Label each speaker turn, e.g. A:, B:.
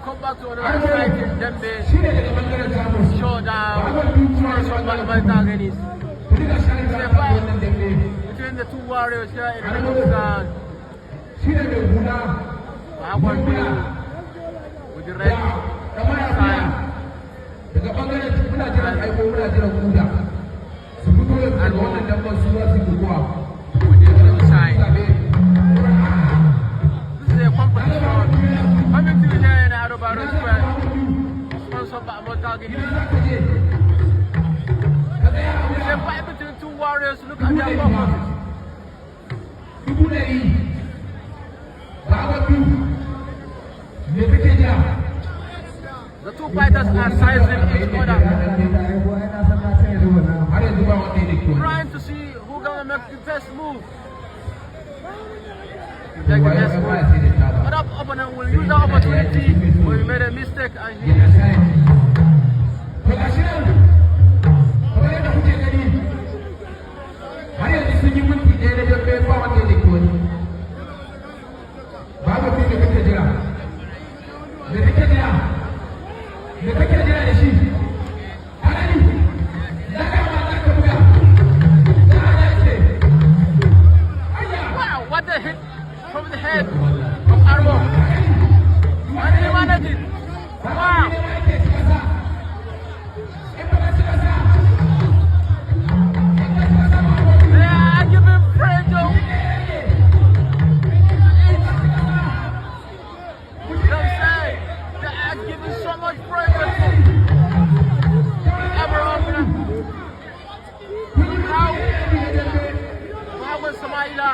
A: come back to another exciting Dembe showdown. First one by Antagonist. Between the two warriors here in Rajasthan. Bahagwan Bill with the red side. And with the blue side. This is a competition coming to here in Arobaro Square. Sponsored by Antagonist. It's a fight between two warriors. Look at their performance. The two fighters are sizing each other, trying to see who's gonna make the best move. Take the best move. But up opponent will use the opportunity where he made a mistake and he wow, what a hit from the head of Armo. And he wanted it. Wow. They are giving Fredo. They say they are giving so much Fredo. How was Samaila?